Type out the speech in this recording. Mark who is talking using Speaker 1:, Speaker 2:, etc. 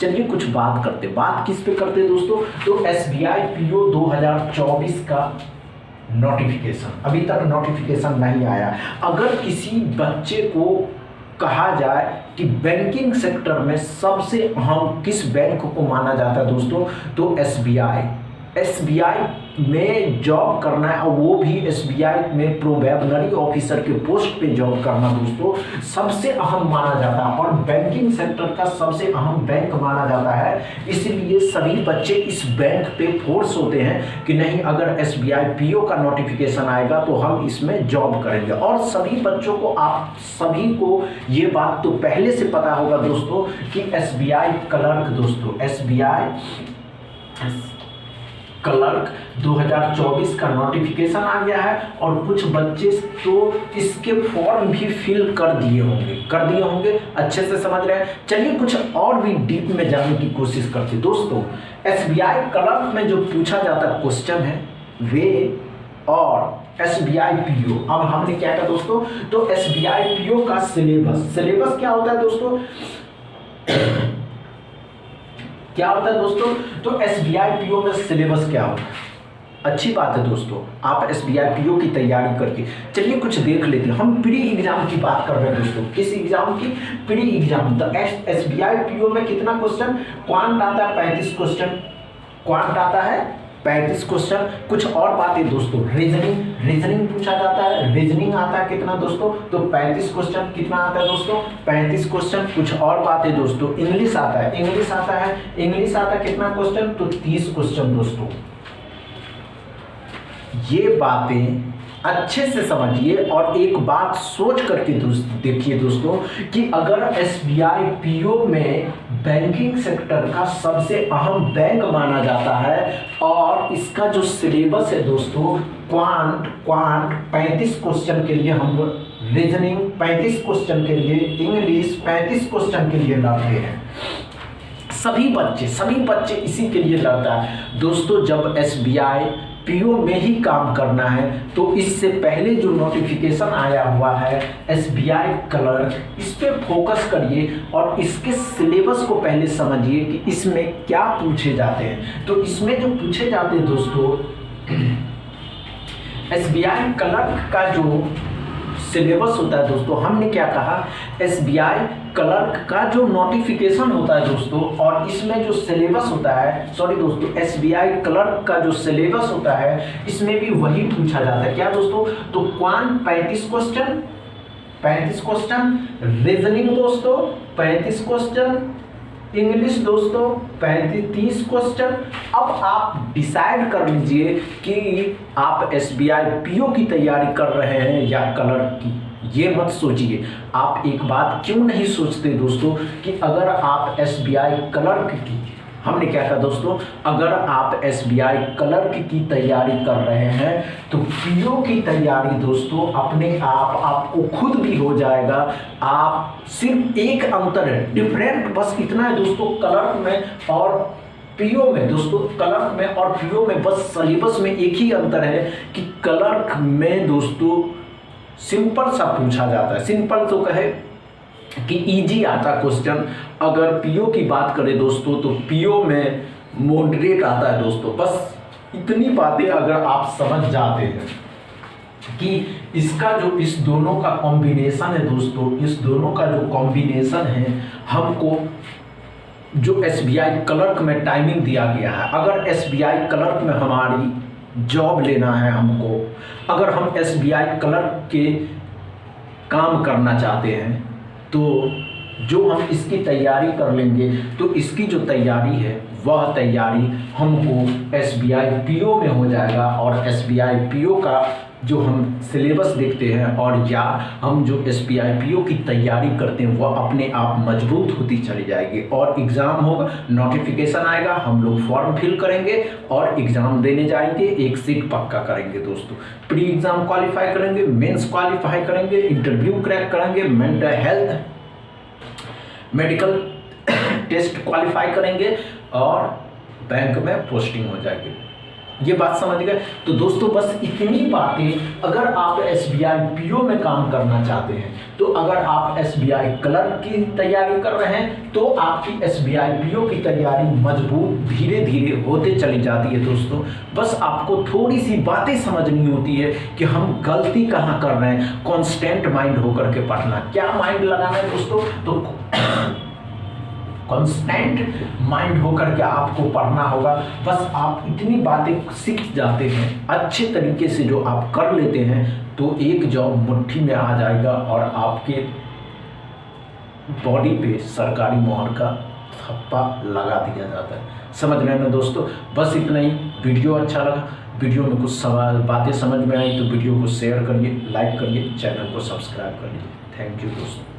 Speaker 1: चलिए कुछ बात करते, बात किस पे करते हैं दोस्तों? तो एसबीआई पीओ 2024 का नोटिफिकेशन, अभी तक नोटिफिकेशन नहीं आया। अगर किसी बच्चे को कहा जाए कि बैंकिंग सेक्टर में सबसे अहम किस बैंक को माना जाता है दोस्तों, तो एसबीआई में जॉब करना है, और वो भी एसबीआई में प्रोबेशनरी ऑफिसर के पोस्ट पे जॉब करना दोस्तों सबसे अहम माना जाता है और बैंकिंग सेक्टर का सबसे अहम बैंक माना जाता है। इसलिए सभी बच्चे इस बैंक पे फोर्स होते हैं कि नहीं, अगर एसबीआई पीओ का नोटिफिकेशन आएगा तो हम इसमें जॉब करेंगे। और सभी बच्चों को, आप सभी को ये बात तो पहले से पता होगा दोस्तों कि एसबीआई क्लर्क दोस्तों, एसबीआई क्लर्क 2024 का नोटिफिकेशन आ गया है और कुछ बच्चे तो इसके फॉर्म भी फिल कर दिए होंगे। अच्छे से समझ रहे हैं? चलिए कुछ और भी डीप में जानने की कोशिश करते हैं दोस्तों। एसबीआई क्लर्क में जो पूछा जाता क्वेश्चन है वे और एसबीआई पीओ, अब हमने क्या किया दोस्तों, तो एसबीआई पीओ का सिलेबस क्या होता है दोस्तों? क्या होता है दोस्तों? तो एसबीआई पीओ में सिलेबस क्या होता है? अच्छी बात है दोस्तों, आप एसबीआई पीओ की तैयारी करके चलिए कुछ देख लेते हैं। हम प्री एग्जाम की बात कर रहे हैं दोस्तों। किस एग्जाम की? Pre exam. तो एसबीआई पीओ में कितना क्वेश्चन? क्वांट आता है 35 क्वेश्चन, क्वांट आता है 35 क्वेश्चन। कुछ और बातें दोस्तों, रीजनिंग पूछा जाता है। रीजनिंग आता है कितना दोस्तों? तो 35 क्वेश्चन। कितना आता है दोस्तों? 35 क्वेश्चन। कुछ और बातें दोस्तों, इंग्लिश आता है इंग्लिश आता है कितना क्वेश्चन? तो 30 क्वेश्चन दोस्तों। ये बातें अच्छे से समझिए और एक बात सोच करके देखिए दोस्तों कि अगर एसबीआई पीओ में बैंकिंग सेक्टर का सबसे अहम बैंक माना जाता है और इसका जो सिलेबस है दोस्तों, क्वांट 35 क्वेश्चन के लिए हम रीजनिंग 35 क्वेश्चन के लिए, इंग्लिश 35 क्वेश्चन के लिए लड़ते हैं। सभी बच्चे इसी के लिए लड़ता है दोस्तों। जब एसबीआई पीओ में ही काम करना है तो इससे पहले जो नोटिफिकेशन आया हुआ है एसबीआई क्लर्क, इस पे फोकस करिए और इसके सिलेबस को पहले समझिए कि इसमें क्या पूछे जाते हैं। तो इसमें जो पूछे जाते हैं दोस्तों, एसबीआई क्लर्क का जो सिलेबस होता है दोस्तों, हमने क्या कहा, एसबीआई क्लर्क का जो नोटिफिकेशन होता है दोस्तों और इसमें जो सिलेबस होता है, सॉरी दोस्तों, एसबीआई क्लर्क का जो सिलेबस होता है इसमें भी वही पूछा जाता है। क्या दोस्तों? तो क्वांट 35 क्वेश्चन, रीजनिंग दोस्तों 35 क्वेश्चन, इंग्लिश दोस्तों 30 क्वेश्चन। अब आप डिसाइड कर लीजिए कि आप एसबीआई पीओ की तैयारी कर रहे हैं या क्लर्क की। ये मत सोचिए। आप एक बात क्यों नहीं सोचते दोस्तों कि अगर आप एसबीआई क्लर्क की, हमने क्या कहा दोस्तों, अगर आप एसबीआई क्लर्क की तैयारी कर रहे हैं तो पीओ की तैयारी दोस्तों अपने आप आपको खुद भी हो जाएगा। आप सिर्फ एक अंतर है, डिफरेंट बस इतना है दोस्तों, क्लर्क में और पीओ में दोस्तों, क्लर्क में और पीओ में बस सिलेबस में एक ही अंतर है कि क्लर्क में दोस्तों सिंपल सा पूछा जाता है, सिंपल तो कहे कि इजी आता क्वेश्चन। अगर पीओ की बात करें दोस्तों तो पीओ में मॉडरेट आता है दोस्तों। बस इतनी बातें अगर आप समझ जाते हैं कि इसका जो इस दोनों का कॉम्बिनेशन है दोस्तों, इस दोनों का जो कॉम्बिनेशन है, हमको जो एसबीआई क्लर्क में टाइमिंग दिया गया है, अगर एसबीआई क्लर्क में हमारी जॉब लेना है हमको, अगर हम एसबीआई क्लर्क के काम करना चाहते हैं तो जो हम इसकी तैयारी कर लेंगे तो इसकी जो तैयारी है वह तैयारी हमको एसबीआई पीओ में हो जाएगा और एसबीआई पीओ का जो हम सिलेबस देखते हैं और या हम जो एसबीआई पीओ की तैयारी करते हैं वह अपने आप मजबूत होती चली जाएगी और एग्ज़ाम होगा, नोटिफिकेशन आएगा, हम लोग फॉर्म फिल करेंगे और एग्ज़ाम देने जाएंगे, एक सीट पक्का करेंगे दोस्तों। प्री एग्ज़ाम क्वालिफाई करेंगे, मेंस क्वालिफाई करेंगे, इंटरव्यू क्रैक करेंगे, mental health medical test qualify करेंगे और बैंक में पोस्टिंग हो जाएगी। ये बात समझ गए। तो दोस्तों बस इतनी बातें, अगर आप SBI PO में काम करना चाहते हैं, तो अगर आप SBI क्लर्क की तैयारी कर रहे हैं तो आपकी SBI PO की तैयारी मजबूत धीरे धीरे होते चली जाती है। दोस्तों बस आपको थोड़ी सी बातें समझनी होती है कि हम गलती कहाँ कर रहे हैं। कॉन्स्टेंट माइंड होकर के पढ़ना, क्या माइंड लगाना है दोस्तों, तो कांस्टेंट माइंड होकर के आपको पढ़ना होगा। बस आप इतनी बातें सीख जाते हैं अच्छे तरीके से, जो आप कर लेते हैं तो एक जॉब मुट्ठी में आ जाएगा और आपके बॉडी पे सरकारी मोहर का थप्पा लगा दिया जाता है। समझ रहे हैं ना दोस्तों। बस इतना ही। वीडियो अच्छा लगा, वीडियो में कुछ सवाल बातें समझ में आई तो वीडियो को शेयर करिए, लाइक करिए, चैनल को सब्सक्राइब करिए। थैंक यू दोस्तों।